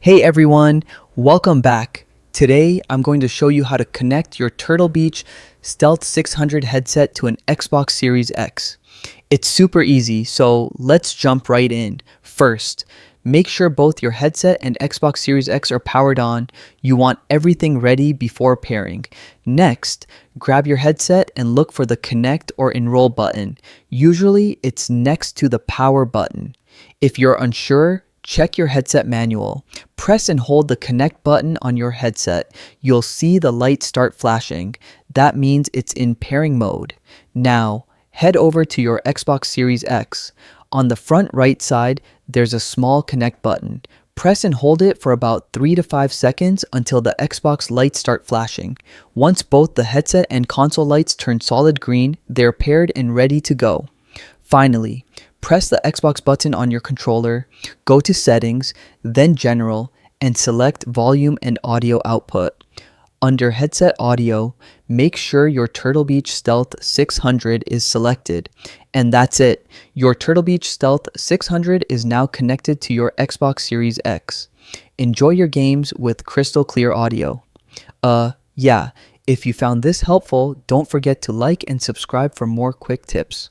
Hey everyone, welcome back. Today I'm going to show you how to connect your Turtle Beach Stealth 600 headset to an Xbox Series X. It's super easy, so let's jump right in. First, make sure both your headset and Xbox Series X are powered on. You want everything ready before pairing. Next, grab your headset and look for the connect or enroll button. Usually it's next to the power button. If you're unsure, check your headset manual. Press and hold the connect button on your headset. You'll see the light start flashing. That means it's in pairing mode. Now, head over to your Xbox Series X. On the front right side, there's a small connect button. Press and hold it for about 3 to 5 seconds until the Xbox lights start flashing. Once both the headset and console lights turn solid green, they're paired and ready to go. Finally, press the Xbox button on your controller, go to Settings, then General, and select Volume and Audio Output. Under Headset Audio, make sure your Turtle Beach Stealth 600 is selected. And that's it. Your Turtle Beach Stealth 600 is now connected to your Xbox Series X. Enjoy your games with crystal clear audio. Yeah, if you found this helpful, don't forget to like and subscribe for more quick tips.